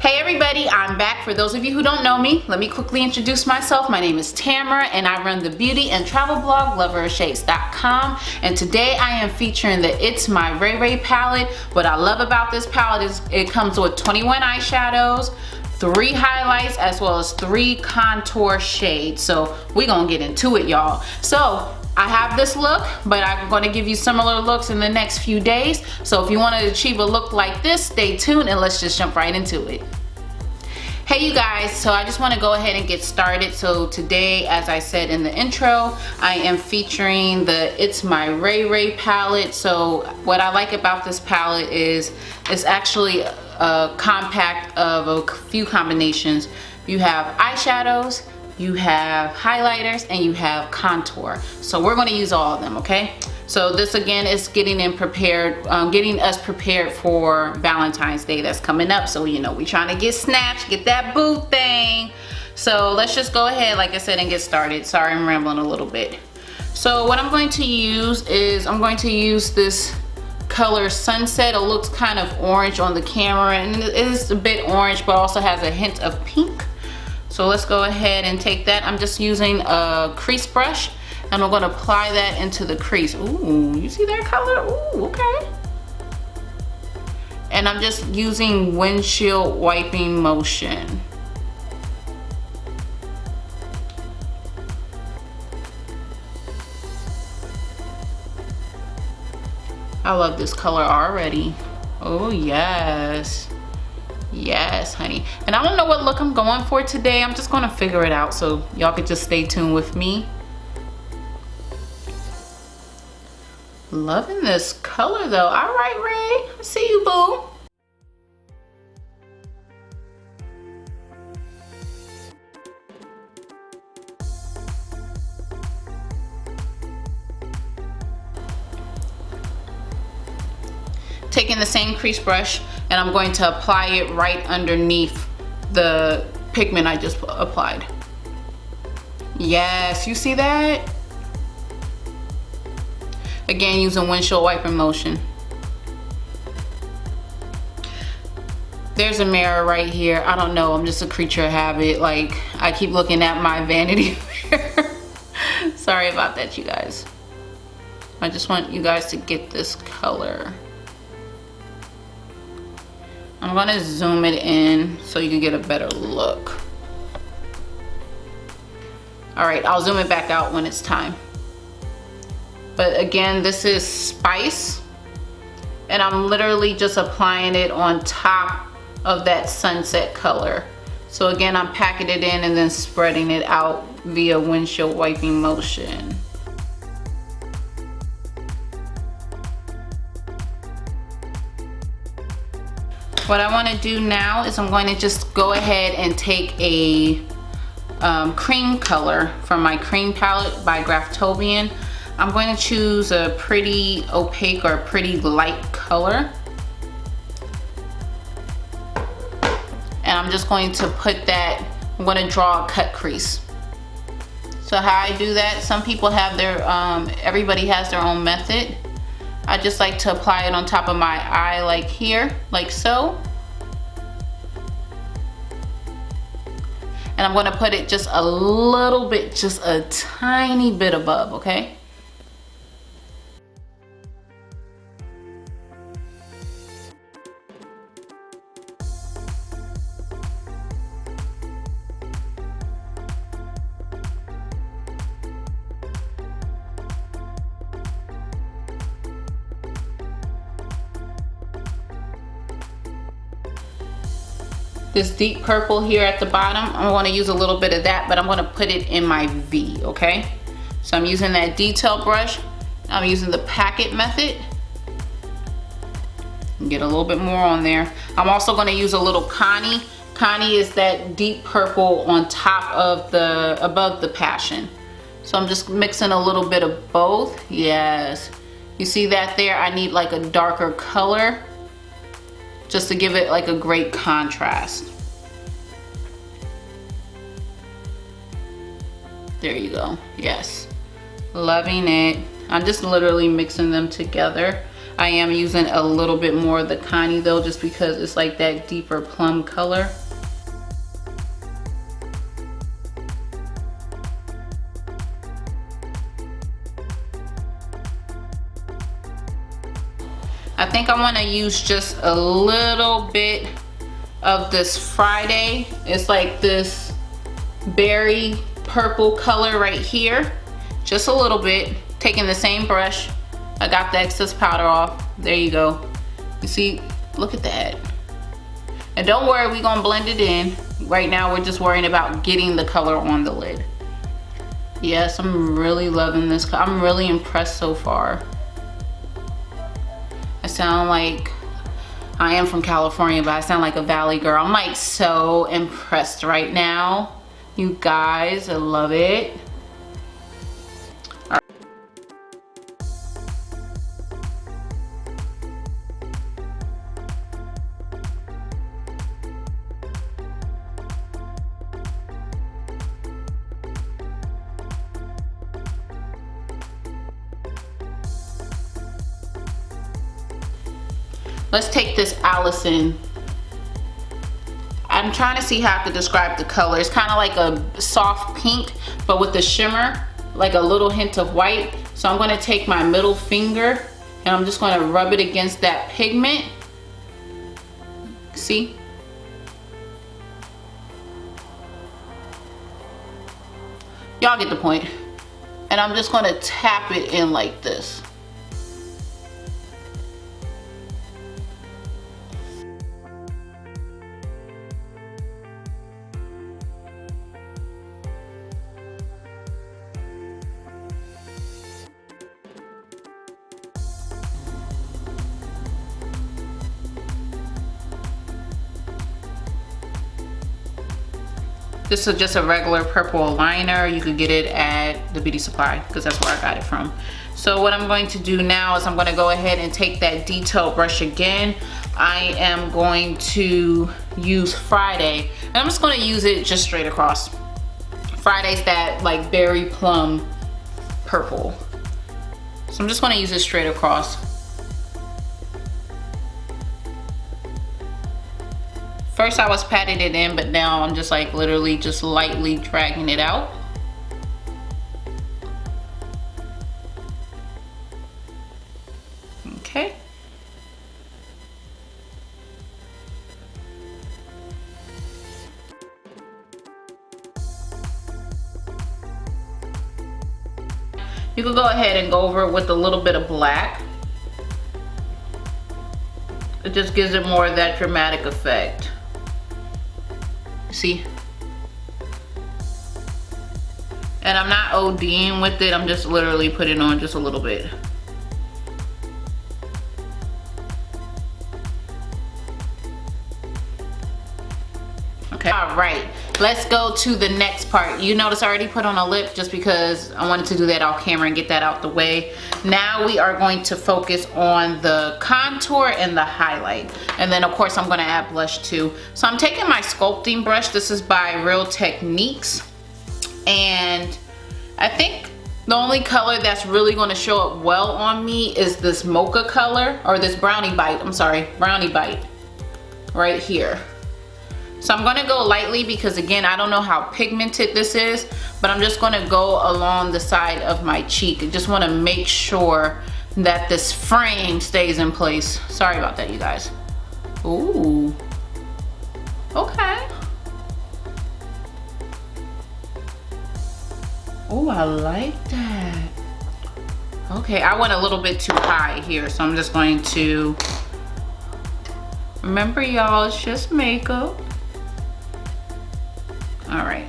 Hey everybody, I'm back. For those of you who don't know me, let me quickly introduce myself. My name is Tamara and I run the beauty and travel blog Loverofshades.com, and today I am featuring the It's My RayeRaye palette. What I love about this palette is it comes with 21 eyeshadows, 3 highlights, as well as 3 contour shades. So we're gonna get into it, y'all. So I have this look, but I'm going to give you similar looks in the next few days. So if you want to achieve a look like this, stay tuned and let's just jump right into it. Hey you guys, so I just want to go ahead and get started. So today, as I said in the intro, I am featuring the It's My RayeRaye palette. So what I like about this palette is it's actually a compact of a few combinations. You have eyeshadows, you have highlighters, and you have contour. So we're going to use all of them, okay? So this again is getting us prepared for Valentine's Day that's coming up. So you know, we trying to get snatched, get that boo thing. So let's just go ahead, like I said, and get started. Sorry, I'm rambling a little bit. So what I'm going to use is I'm going to use this color Sunset. It looks kind of orange on the camera, and it is a bit orange, but also has a hint of pink. So let's go ahead and take that. I'm just using a crease brush and I'm going to apply that into the crease. Ooh, you see that color? Ooh, okay. And I'm just using windshield wiping motion. I love this color already. Oh yes. Yes, honey. And I don't know what look I'm going for today. I'm just going to figure it out, so y'all could just stay tuned with me. Loving this color though. All right, Ray. I see you, boo. Taking the same crease brush, and I'm going to apply it right underneath the pigment I just applied. Yes, you see that? Again, using windshield wiping motion. There's a mirror right here. I don't know, I'm just a creature of habit. Like, I keep looking at my vanity mirror. Sorry about that, you guys. I just want you guys to get this color. I'm gonna zoom it in so you can get a better look. All right, I'll zoom it back out when it's time. But again, this is Spice, and I'm literally just applying it on top of that sunset color. So again, I'm packing it in and then spreading it out via windshield wiping motion. What I want to do now is I'm going to just go ahead and take a cream color from my cream palette by Graftobian. I'm going to choose a pretty opaque or pretty light color. And I'm just going to put that, I'm going to draw a cut crease. So how I do that, some people have their, everybody has their own method. I just like to apply it on top of my eye, like here, like so. And I'm going to put it just a little bit, just a tiny bit above, okay? This deep purple here at the bottom, I'm going to use a little bit of that, but I'm going to put it in my V, okay? So I'm using that detail brush. I'm using the packet method. Get a little bit more on there. I'm also going to use a little Connie. Connie is that deep purple on top of above the passion. So I'm just mixing a little bit of both. Yes. You see that there? I need like a darker color, just to give it like a great contrast. There you go. Yes, loving it. I'm just literally mixing them together. I am using a little bit more of the Connie though, just because it's like that deeper plum color. I think I want to use just a little bit of this Friday. It's like this berry purple color right here. Just a little bit. Taking the same brush. I got the excess powder off. There you go. You see, look at that. And don't worry, we're gonna blend it in. Right now we're just worrying about getting the color on the lid. Yes, I'm really loving this. I'm really impressed so far. I sound like, I am from California, but I sound like a Valley girl. I'm like so impressed right now. You guys, I love it. Let's take this Allison. I'm trying to see how I could describe the color. It's kind of like a soft pink, but with the shimmer, like a little hint of white. So I'm gonna take my middle finger and I'm just gonna rub it against that pigment. See? Y'all get the point. And I'm just gonna tap it in like this. This is just a regular purple liner. You could get it at the beauty supply because that's where I got it from. So what I'm going to do now is I'm going to go ahead and take that detail brush again. I am going to use Friday, and I'm just going to use it just straight across. Friday's that like berry plum purple. So I'm just going to use it straight across. First I was patting it in, but now I'm just like literally just lightly dragging it out. Okay. You can go ahead and go over it with a little bit of black. It just gives it more of that dramatic effect. See? And I'm not ODing with it, I'm just literally putting on just a little bit. Okay, all right, let's go to the next part. You notice I already put on a lip just because I wanted to do that off camera and get that out the way. Now we are going to focus on the contour and the highlight. And then of course I'm gonna add blush too. So I'm taking my sculpting brush. This is by Real Techniques. And I think the only color that's really gonna show up well on me is this mocha color, or this brownie bite, I'm sorry, brownie bite right here. So I'm gonna go lightly because again, I don't know how pigmented this is, but I'm just gonna go along the side of my cheek. I just wanna make sure that this frame stays in place. Sorry about that, you guys. Ooh, okay. Oh, I like that. Okay, I went a little bit too high here, so I'm just going to, remember y'all, it's just makeup. All right.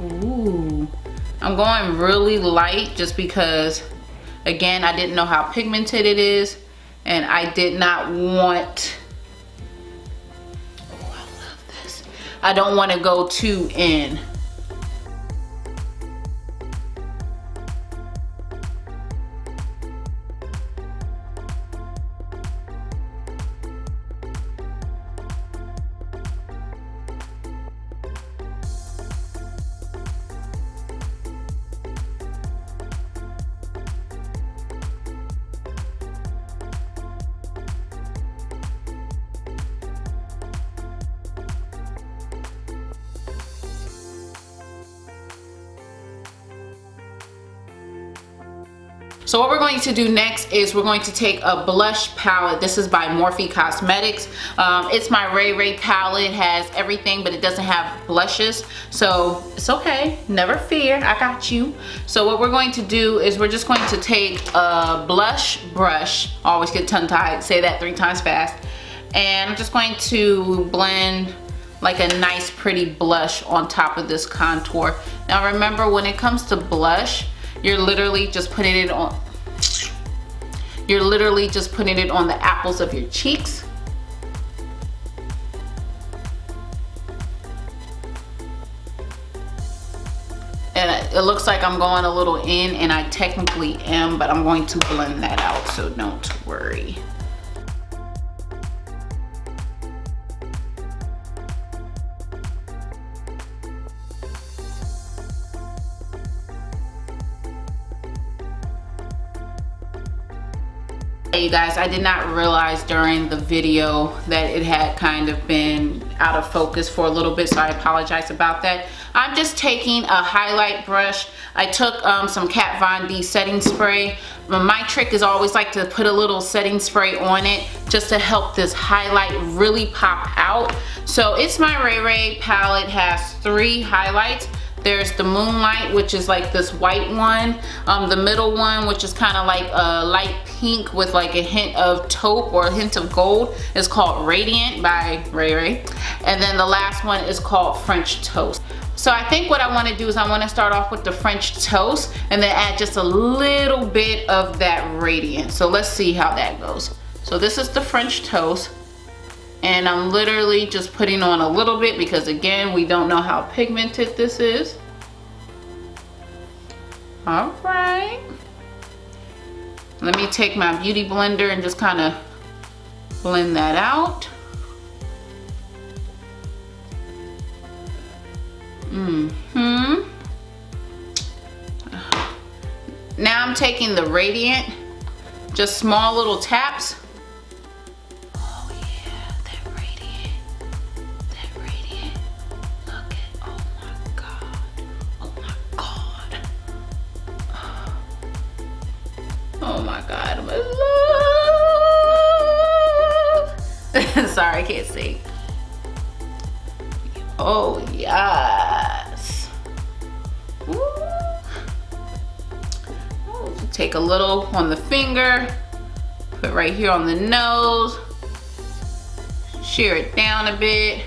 Ooh, I'm going really light just because, again, I didn't know how pigmented it is, and I did not want, oh, I love this. I don't want to go too in. So what we're going to do next is we're going to take a blush palette. This is by Morphe Cosmetics. It's My RayeRaye palette. It has everything, but it doesn't have blushes. So it's okay, never fear, I got you. So what we're going to do is we're just going to take a blush brush. I always get tongue tied, say that 3 times fast. And I'm just going to blend like a nice pretty blush on top of this contour. Now remember, when it comes to blush, you're literally just putting it on the apples of your cheeks. And it looks like I'm going a little in, and I technically am, but I'm going to blend that out, so don't worry. Hey you guys, I did not realize during the video that it had kind of been out of focus for a little bit, so I apologize about that. I'm just taking a highlight brush. I took some Kat Von D setting spray. My trick is always like to put a little setting spray on it just to help this highlight really pop out. So It's My RayeRaye palette has 3 highlights. There's the Moonlight, which is like this white one. The middle one, which is kind of like a light pink with like a hint of taupe or a hint of gold, is called Radiant by RayeRaye. And then the last one is called French Toast. So I think what I want to do is I want to start off with the French Toast and then add just a little bit of that Radiant. So let's see how that goes. So this is the French Toast. And I'm literally just putting on a little bit because again, we don't know how pigmented this is. All right. Let me take my beauty blender and just kind of blend that out. Now I'm taking the Radiant, just small little taps. Sorry, I can't see. Oh yes. Ooh. Oh, take a little on the finger, put right here on the nose, shear it down a bit.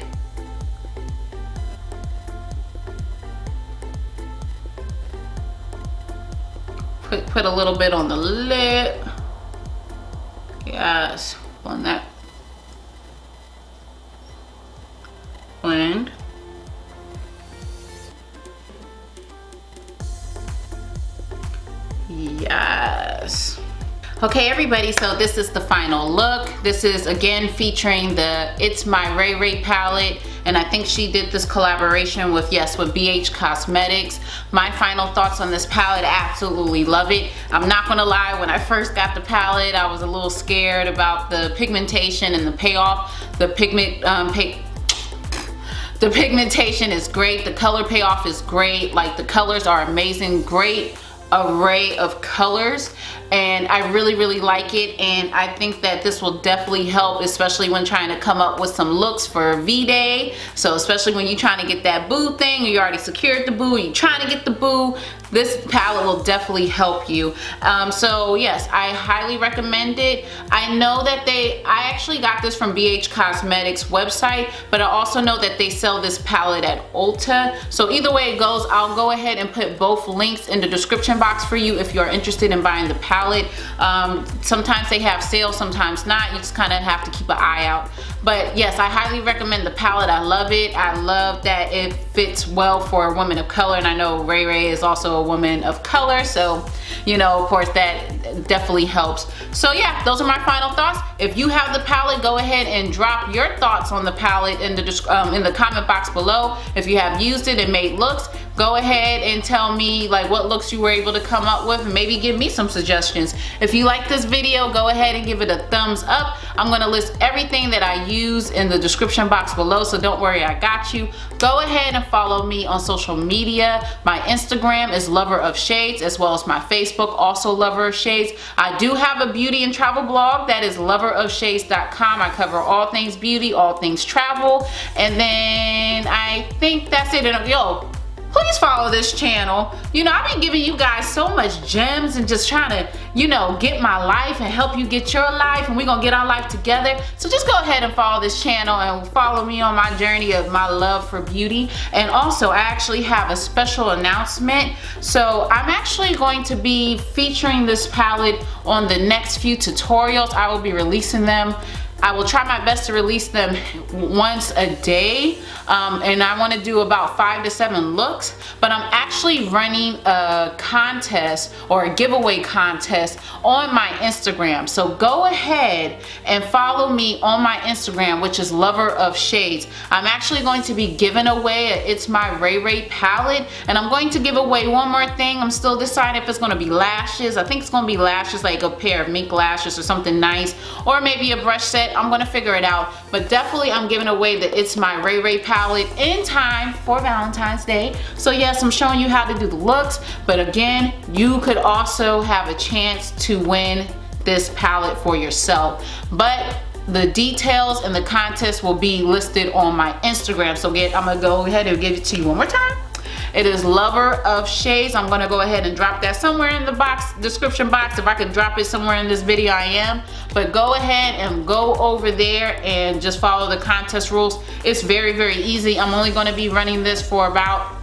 Put a little bit on the lip. Yes, on that. Blend. Yes. Okay everybody, so this is the final look. This is again featuring the It's My RayeRaye palette, and I think she did this collaboration with, yes, with BH Cosmetics. My final thoughts on this palette, I absolutely love it. I'm not gonna lie, when I first got the palette, I was a little scared about the pigmentation and the payoff. The pigmentation is great, the color payoff is great, like the colors are amazing, great array of colors, and I really like it. And I think that this will definitely help, especially when trying to come up with some looks for V-Day. So especially when you're trying to get that boo thing, you already secured the boo, you're trying to get the boo, this palette will definitely help you. So yes, I highly recommend it. I know that I actually got this from BH Cosmetics website, but I also know that they sell this palette at Ulta. So either way it goes, I'll go ahead and put both links in the description box for you if you're interested in buying the palette. Sometimes they have sales, sometimes not. You just kind of have to keep an eye out. But yes, I highly recommend the palette. I love it. I love that it fits well for a woman of color, and I know RayeRaye is also a woman of color, so you know, of course, that definitely helps. So yeah, those are my final thoughts. If you have the palette, go ahead and drop your thoughts on the palette in the comment box below. If you have used it and made looks, go ahead and tell me like what looks you were able to come up with, and maybe give me some suggestions. If you like this video, go ahead and give it a thumbs up. I'm gonna list everything that I use in the description box below, so don't worry, I got you. Go ahead and follow me on social media. My Instagram is Loverofshades, as well as my Facebook, also Loverofshades. I do have a beauty and travel blog that is Loverofshades.com. I cover all things beauty, all things travel, and then I think that's it. And yo, please follow this channel. You know, I've been giving you guys so much gems and just trying to, you know, get my life and help you get your life, and we're gonna get our life together. So just go ahead and follow this channel and follow me on my journey of my love for beauty. And also, I actually have a special announcement. So I'm actually going to be featuring this palette on the next few tutorials. I will be releasing them. I will try my best to release them once a day, and I want to do about 5 to 7 looks, but I'm actually running a contest or a giveaway contest on my Instagram. So go ahead and follow me on my Instagram, which is Loverofshades. I'm actually going to be giving away a It's My RayeRaye palette, and I'm going to give away one more thing. I'm still deciding if it's going to be lashes. I think it's going to be lashes, like a pair of mink lashes or something nice, or maybe a brush set. I'm gonna figure it out, but definitely I'm giving away the It's My RayeRaye palette in time for Valentine's Day. So yes, I'm showing you how to do the looks, but again, you could also have a chance to win this palette for yourself. But the details and the contest will be listed on my Instagram. So I'm gonna go ahead and give it to you one more time. It is Loverofshades. I'm gonna go ahead and drop that somewhere in the description box. If I could drop it somewhere in this video, I am. But go ahead and go over there and just follow the contest rules. It's very, very easy. I'm only gonna be running this for about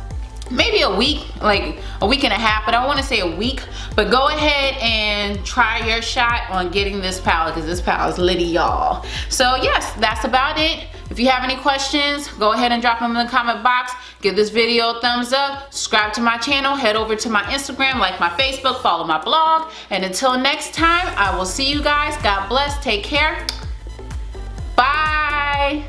maybe a week, like a week and a half, but I want to say a week. But go ahead and try your shot on getting this palette, because this palette is litty, y'all. So yes, that's about it. If you have any questions, go ahead and drop them in the comment box. Give this video a thumbs up, subscribe to my channel, head over to my Instagram, like my Facebook, follow my blog, and until next time, I will see you guys. God bless, take care, bye.